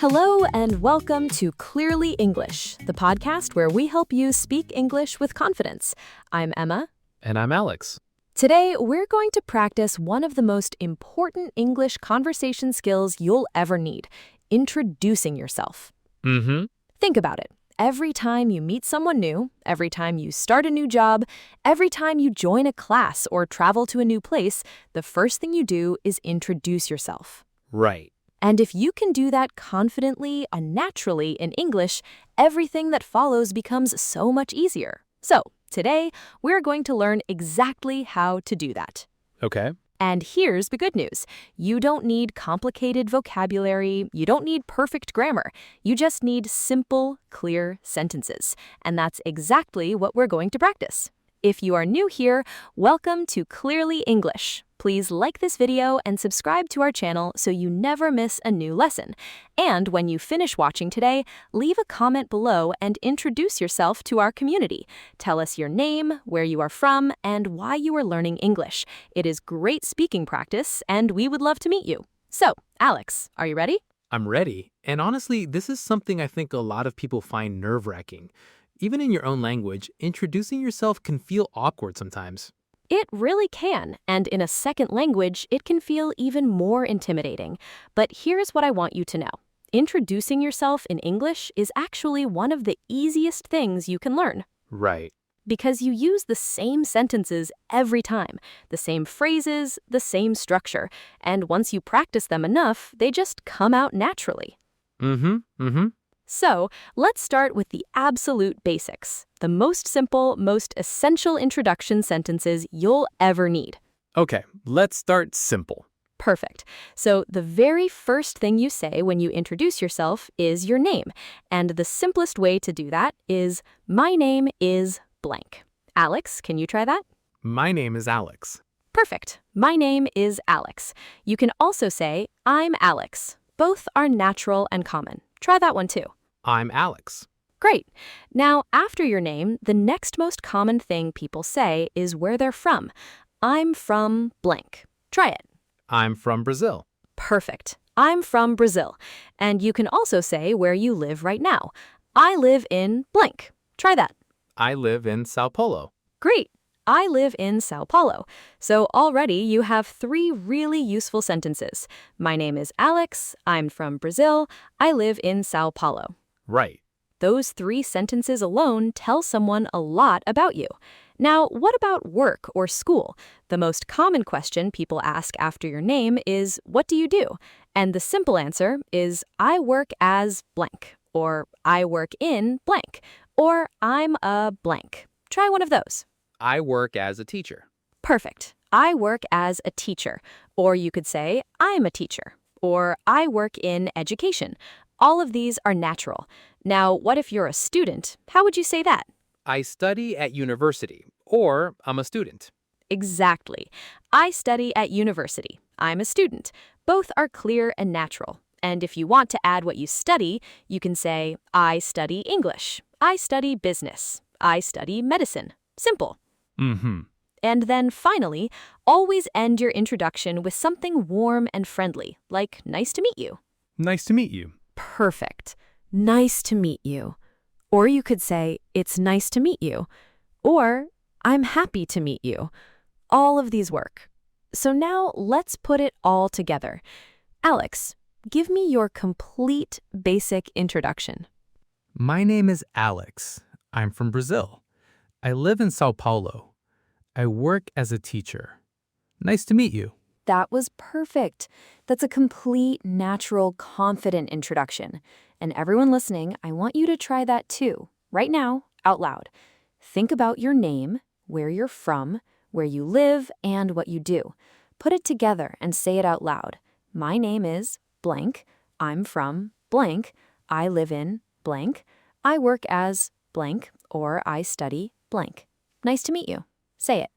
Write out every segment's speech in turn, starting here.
Hello and welcome to Clearly English, the podcast where we help you speak English with confidence. I'm Emma. And I'm Alex. Today, we're going to practice one of the most important English conversation skills you'll ever need, introducing yourself. Think about it. Every time you meet someone new, every time you start a new job, every time you join a class or travel to a new place, the first thing you do is introduce yourself. Right. And if you can do that confidently and naturally in English, everything that follows becomes so much easier. So, today, we're going to learn exactly how to do that. Okay. And here's the good news. You don't need complicated vocabulary. You don't need perfect grammar. You just need simple, clear sentences. And that's exactly what we're going to practice. If you are new here, welcome to Clearly English. Please like this video and subscribe to our channel so you never miss a new lesson. And when you finish watching today, leave a comment below and introduce yourself to our community. Tell us your name, where you are from, and why you are learning English. It is great speaking practice, and we would love to meet you. So, Alex, are you ready? I'm ready. And honestly, this is something I think a lot of people find nerve-wracking. Even in your own language, introducing yourself can feel awkward sometimes. It really can, and in a second language, it can feel even more intimidating. But here's what I want you to know. Introducing yourself in English is actually one of the easiest things you can learn. Right. Because you use the same sentences every time, the same phrases, the same structure, and once you practice them enough, they just come out naturally. So, let's start with the absolute basics, the most simple, most essential introduction sentences you'll ever need. Okay, let's start simple. Perfect. So, the very first thing you say when you introduce yourself is your name, and the simplest way to do that is, my name is blank. Alex, can you try that? My name is Alex. Perfect. My name is Alex. You can also say, I'm Alex. Both are natural and common. Try that one too. I'm Alex. Great. Now, after your name, the next most common thing people say is where they're from. I'm from blank. Try it. I'm from Brazil. Perfect. I'm from Brazil. And you can also say where you live right now. I live in blank. Try that. I live in Sao Paulo. Great. I live in Sao Paulo. So already you have 3 really useful sentences. My name is Alex. I'm from Brazil. I live in Sao Paulo. Right. Those 3 sentences alone tell someone a lot about you. Now, what about work or school? The most common question people ask after your name is, what do you do? And the simple answer is, I work as blank, or I work in blank, or I'm a blank. Try one of those. I work as a teacher. Perfect. I work as a teacher. Or you could say, I'm a teacher. Or I work in education. All of these are natural. Now, what if you're a student? How would you say that? I study at university, or I'm a student. Exactly. I study at university. I'm a student. Both are clear and natural. And if you want to add what you study, you can say, I study English. I study business. I study medicine. Simple. And then finally, always end your introduction with something warm and friendly, like nice to meet you. Nice to meet you. Perfect. Nice to meet you. Or you could say, it's nice to meet you. Or, I'm happy to meet you. All of these work. So now let's put it all together. Alex, give me your complete basic introduction. My name is Alex. I'm from Brazil. I live in Sao Paulo. I work as a teacher. Nice to meet you. That was perfect. That's a complete, natural, confident introduction. And everyone listening, I want you to try that too, right now, out loud. Think about your name, where you're from, where you live, and what you do. Put it together and say it out loud. My name is blank. I'm from blank. I live in blank. I work as blank, or I study blank. Nice to meet you. Say it.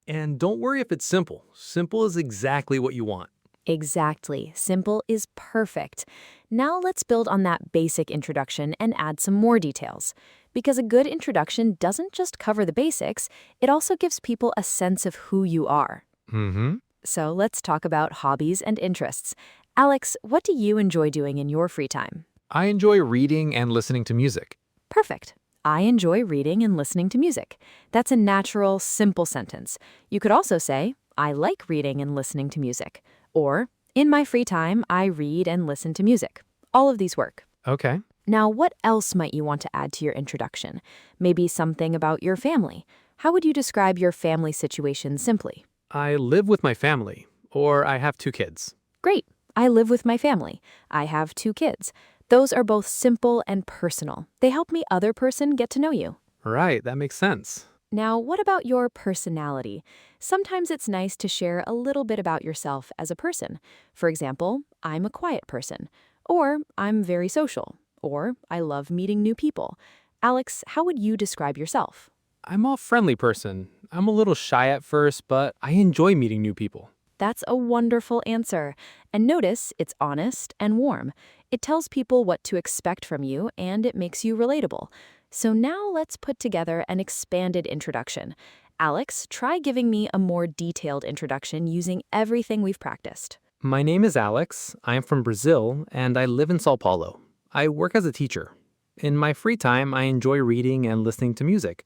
And don't worry if it's simple. Simple is exactly what you want. Exactly. Simple is perfect. Now let's build on that basic introduction and add some more details. Because a good introduction doesn't just cover the basics, it also gives people a sense of who you are. Mm-hmm. So let's talk about hobbies and interests. Alex, what do you enjoy doing in your free time? I enjoy reading and listening to music. Perfect. I enjoy reading and listening to music. That's a natural, simple sentence. You could also say, I like reading and listening to music. Or, in my free time, I read and listen to music. All of these work. Okay. Now, what else might you want to add to your introduction? Maybe something about your family. How would you describe your family situation simply? I live with my family, or I have 2 kids. Great. I live with my family. I have 2 kids. Those are both simple and personal. They help me other person get to know you. Right, that makes sense. Now, what about your personality? Sometimes it's nice to share a little bit about yourself as a person. For example, I'm a quiet person. Or I'm very social. Or I love meeting new people. Alex, how would you describe yourself? I'm a friendly person. I'm a little shy at first, but I enjoy meeting new people. That's a wonderful answer. And notice it's honest and warm. It tells people what to expect from you and it makes you relatable. So now let's put together an expanded introduction. Alex, try giving me a more detailed introduction using everything we've practiced. My name is Alex. I'm from Brazil, and I live in Sao Paulo. I work as a teacher. In my free time, I enjoy reading and listening to music.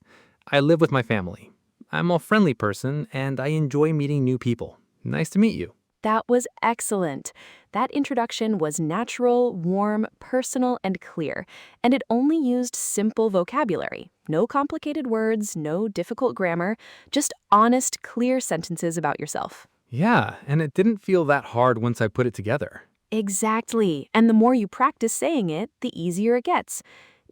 I live with my family. I'm a friendly person, and I enjoy meeting new people. Nice to meet you. That was excellent. That introduction was natural, warm, personal, and clear, and it only used simple vocabulary. No complicated words, no difficult grammar, just honest, clear sentences about yourself. Yeah, and it didn't feel that hard once I put it together. Exactly. And the more you practice saying it, the easier it gets.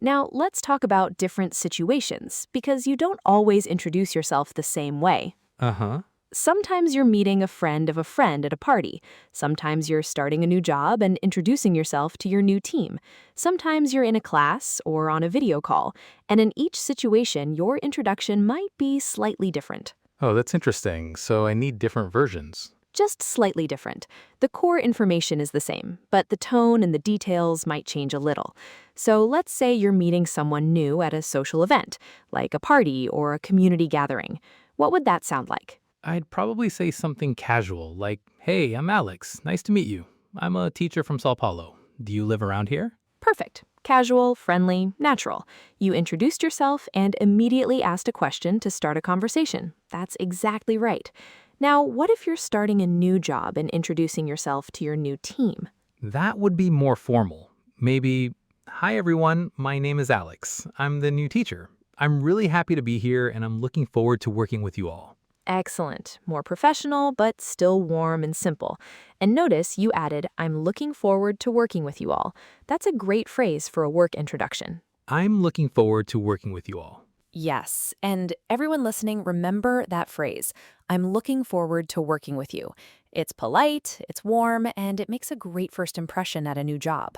Now, let's talk about different situations, because you don't always introduce yourself the same way. Uh-huh. Sometimes you're meeting a friend of a friend at a party. Sometimes you're starting a new job and introducing yourself to your new team. Sometimes you're in a class or on a video call. And in each situation, your introduction might be slightly different. Oh, that's interesting. So I need different versions. Just slightly different. The core information is the same, but the tone and the details might change a little. So let's say you're meeting someone new at a social event, like a party or a community gathering. What would that sound like? I'd probably say something casual, like, hey, I'm Alex. Nice to meet you. I'm a teacher from Sao Paulo. Do you live around here? Perfect. Casual, friendly, natural. You introduced yourself and immediately asked a question to start a conversation. That's exactly right. Now, what if you're starting a new job and introducing yourself to your new team? That would be more formal. Maybe, hi everyone, my name is Alex. I'm the new teacher. I'm really happy to be here and I'm looking forward to working with you all. Excellent. More professional, but still warm and simple. And notice you added, I'm looking forward to working with you all. That's a great phrase for a work introduction. I'm looking forward to working with you all. Yes, and everyone listening, remember that phrase. I'm looking forward to working with you. It's polite, it's warm, and it makes a great first impression at a new job.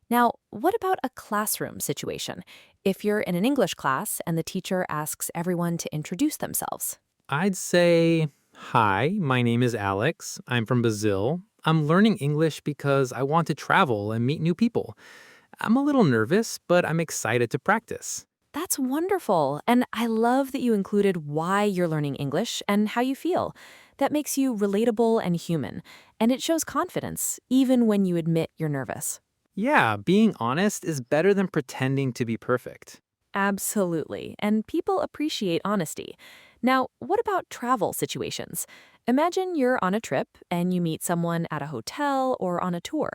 Now, what about a classroom situation? If you're in an English class and the teacher asks everyone to introduce themselves. I'd say, hi, my name is Alex. I'm from Brazil. I'm learning English because I want to travel and meet new people. I'm a little nervous, but I'm excited to practice. That's wonderful, and I love that you included why you're learning English and how you feel. That makes you relatable and human, and it shows confidence, even when you admit you're nervous. Yeah, being honest is better than pretending to be perfect. Absolutely, and people appreciate honesty. Now, what about travel situations? Imagine you're on a trip and you meet someone at a hotel or on a tour.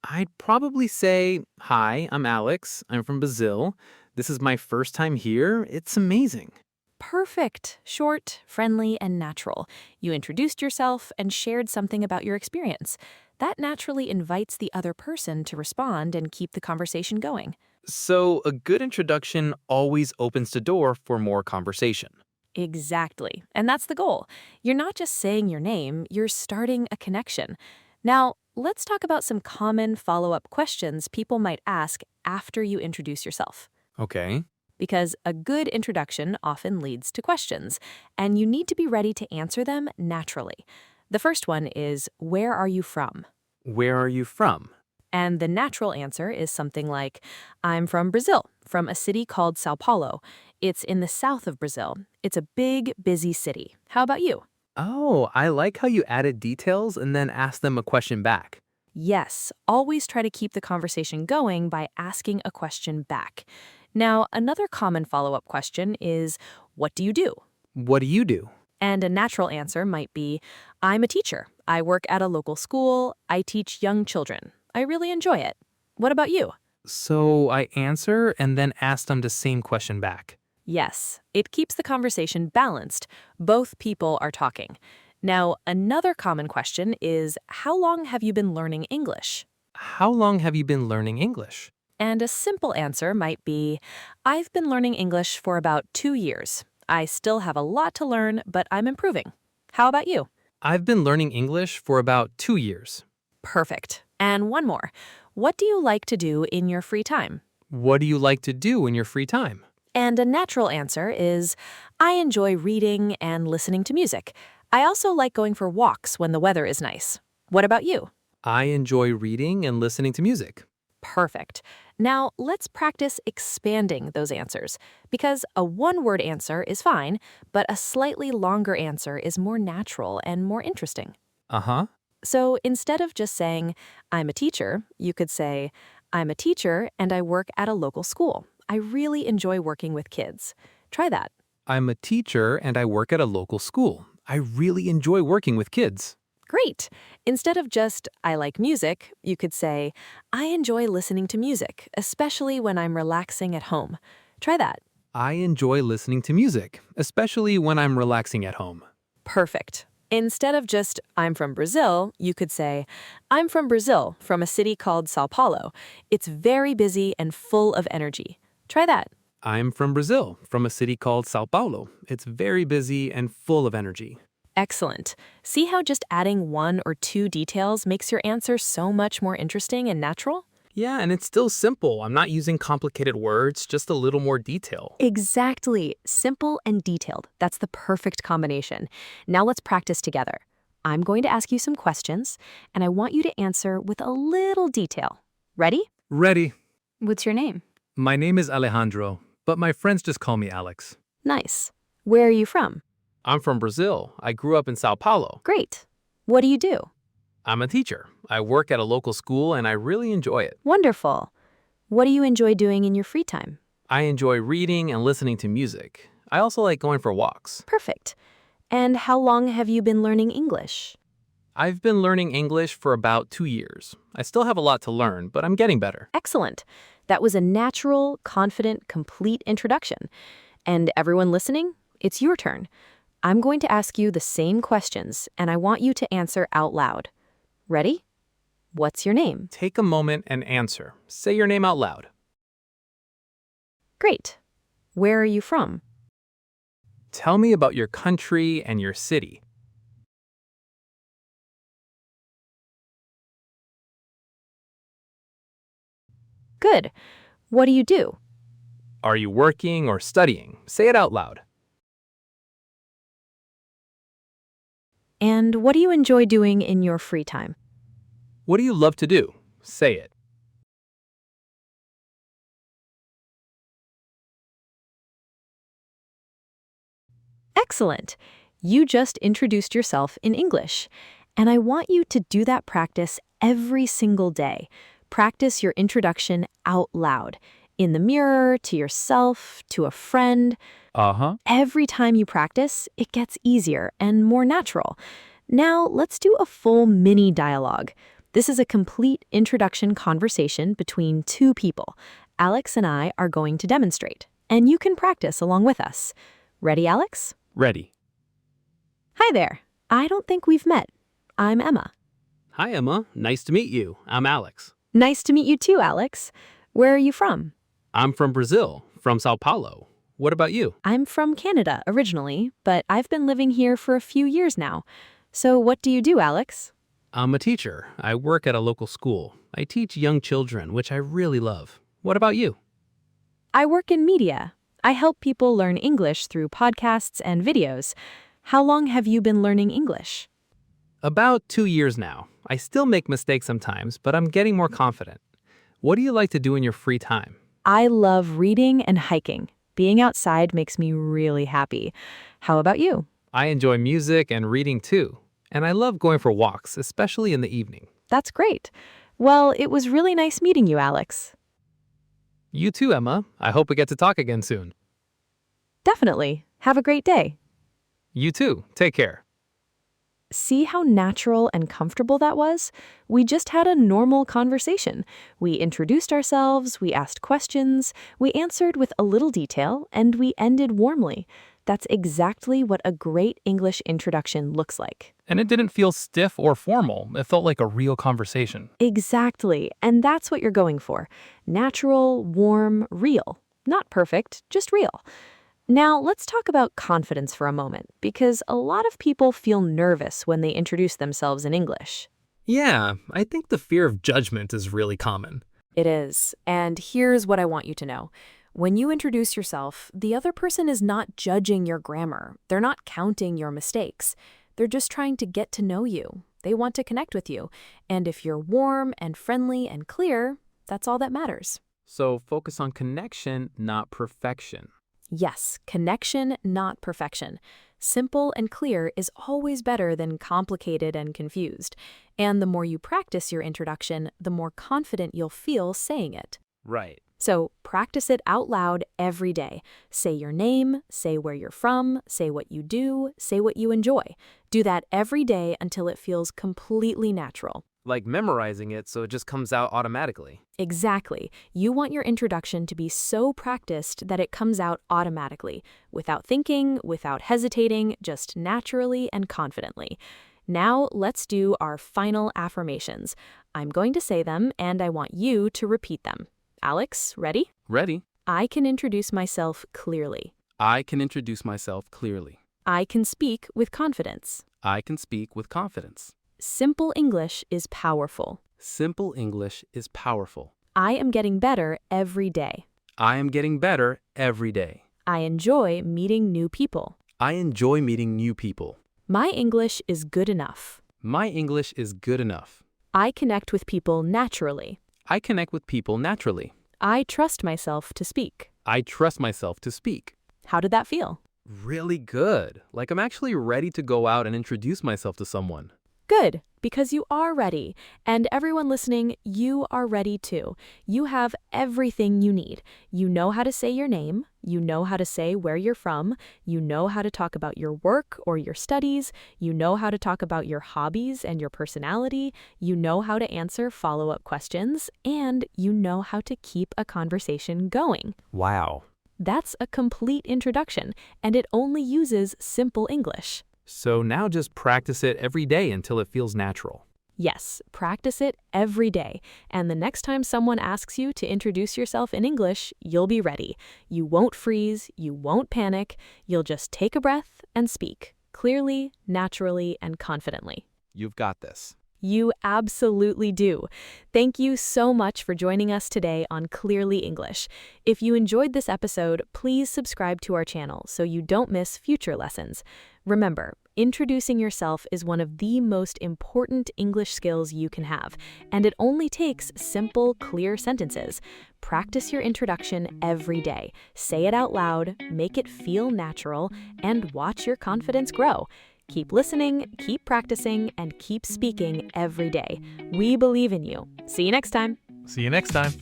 I'd probably say, hi, I'm Alex. I'm from Brazil. This is my first time here. It's amazing. Perfect. Short, friendly, and natural. You introduced yourself and shared something about your experience. That naturally invites the other person to respond and keep the conversation going. So, a good introduction always opens the door for more conversation. Exactly. And that's the goal. You're not just saying your name, you're starting a connection. Now, let's talk about some common follow-up questions people might ask after you introduce yourself. Okay. Because a good introduction often leads to questions, and you need to be ready to answer them naturally. The first one is, where are you from? Where are you from? And the natural answer is something like, I'm from Brazil, from a city called Sao Paulo. It's in the south of Brazil. It's a big, busy city. How about you? Oh, I like how you added details and then asked them a question back. Yes, always try to keep the conversation going by asking a question back. Now, another common follow up question is, what do you do? What do you do? And a natural answer might be, I'm a teacher. I work at a local school. I teach young children. I really enjoy it. What about you? So I answer and then ask them the same question back. Yes, it keeps the conversation balanced. Both people are talking. Now, another common question is, how long have you been learning English? How long have you been learning English? And a simple answer might be, I've been learning English for about 2 years. I still have a lot to learn, but I'm improving. How about you? I've been learning English for about 2 years. Perfect. And one more. What do you like to do in your free time? What do you like to do in your free time? And a natural answer is, I enjoy reading and listening to music. I also like going for walks when the weather is nice. What about you? I enjoy reading and listening to music. Perfect. Now, let's practice expanding those answers, because a one-word answer is fine, but a slightly longer answer is more natural and more interesting. Uh-huh. So instead of just saying, I'm a teacher, you could say, I'm a teacher and I work at a local school. I really enjoy working with kids. Try that. I'm a teacher and I work at a local school. I really enjoy working with kids. Great. Instead of just, I like music, you could say, I enjoy listening to music, especially when I'm relaxing at home. Try that. I enjoy listening to music, especially when I'm relaxing at home. Perfect. Instead of just, I'm from Brazil, you could say, I'm from Brazil, from a city called Sao Paulo. It's very busy and full of energy. Try that. I'm from Brazil, from a city called Sao Paulo. It's very busy and full of energy. Excellent. See how just adding one or two details makes your answer so much more interesting and natural? Yeah, and it's still simple. I'm not using complicated words, just a little more detail. Exactly. Simple and detailed. That's the perfect combination. Now let's practice together. I'm going to ask you some questions, and I want you to answer with a little detail. Ready? Ready. What's your name? My name is Alejandro, but my friends just call me Alex. Nice. Where are you from? I'm from Brazil. I grew up in Sao Paulo. Great. What do you do? I'm a teacher. I work at a local school and I really enjoy it. Wonderful. What do you enjoy doing in your free time? I enjoy reading and listening to music. I also like going for walks. Perfect. And how long have you been learning English? I've been learning English for about 2 years. I still have a lot to learn, but I'm getting better. Excellent. That was a natural, confident, complete introduction. And everyone listening, it's your turn. I'm going to ask you the same questions, and I want you to answer out loud. Ready? What's your name? Take a moment and answer. Say your name out loud. Great. Where are you from? Tell me about your country and your city. Good. What do you do? Are you working or studying? Say it out loud. And what do you enjoy doing in your free time? What do you love to do? Say it. Excellent. You just introduced yourself in English. And I want you to do that practice every single day. Practice your introduction out loud, in the mirror, to yourself, to a friend. Uh-huh. Every time you practice, it gets easier and more natural. Now, let's do a full mini dialogue. This is a complete introduction conversation between two people. Alex and I are going to demonstrate, and you can practice along with us. Ready, Alex? Ready. Hi there. I don't think we've met. I'm Emma. Hi, Emma. Nice to meet you. I'm Alex. Nice to meet you too, Alex. Where are you from? I'm from Brazil, from Sao Paulo. What about you? I'm from Canada originally, but I've been living here for a few years now. So what do you do, Alex? I'm a teacher. I work at a local school. I teach young children, which I really love. What about you? I work in media. I help people learn English through podcasts and videos. How long have you been learning English? About 2 years now. I still make mistakes sometimes, but I'm getting more confident. What do you like to do in your free time? I love reading and hiking. Being outside makes me really happy. How about you? I enjoy music and reading too. And I love going for walks, especially in the evening. That's great. Well, it was really nice meeting you, Alex. You too, Emma. I hope we get to talk again soon. Definitely. Have a great day. You too. Take care. See how natural and comfortable that was? We just had a normal conversation. We introduced ourselves, we asked questions, we answered with a little detail, and we ended warmly. That's exactly what a great English introduction looks like. And it didn't feel stiff or formal. It felt like a real conversation. Exactly, and that's what you're going for. Natural, warm, real. Not perfect, just real. Now, let's talk about confidence for a moment, because a lot of people feel nervous when they introduce themselves in English. Yeah, I think the fear of judgment is really common. It is, and here's what I want you to know. When you introduce yourself, the other person is not judging your grammar. They're not counting your mistakes. They're just trying to get to know you. They want to connect with you. And if you're warm and friendly and clear, that's all that matters. So focus on connection, not perfection. Yes, connection, not perfection. Simple and clear is always better than complicated and confused. And the more you practice your introduction, the more confident you'll feel saying it. Right. So practice it out loud every day. Say your name, say where you're from, say what you do, say what you enjoy. Do that every day until it feels completely natural. Like memorizing it so it just comes out automatically. Exactly. You want your introduction to be so practiced that it comes out automatically, without thinking, without hesitating, just naturally and confidently. Now let's do our final affirmations. I'm going to say them and I want you to repeat them. Alex, ready? Ready? I can introduce myself clearly. I can introduce myself clearly. I can speak with confidence. I can speak with confidence. Simple English is powerful. Simple English is powerful. I am getting better every day. I am getting better every day. I enjoy meeting new people. I enjoy meeting new people. My English is good enough. My English is good enough. I connect with people naturally. I connect with people naturally. I trust myself to speak. I trust myself to speak. How did that feel? Really good. Like I'm actually ready to go out and introduce myself to someone. Good, because you are ready. And everyone listening, you are ready too. You have everything you need. You know how to say your name. You know how to say where you're from. You know how to talk about your work or your studies. You know how to talk about your hobbies and your personality. You know how to answer follow-up questions. And you know how to keep a conversation going. Wow. That's a complete introduction, and it only uses simple English. So now just practice it every day until it feels natural. Yes, practice it every day. And the next time someone asks you to introduce yourself in English, you'll be ready. You won't freeze, you won't panic. You'll just take a breath and speak clearly, naturally, and confidently. You've got this. You absolutely do. Thank you so much for joining us today on Clearly English. If you enjoyed this episode, please subscribe to our channel so you don't miss future lessons. Remember, introducing yourself is one of the most important English skills you can have, and it only takes simple, clear sentences. Practice your introduction every day. Say it out loud, make it feel natural, and watch your confidence grow. Keep listening, keep practicing, and keep speaking every day. We believe in you. See you next time. See you next time.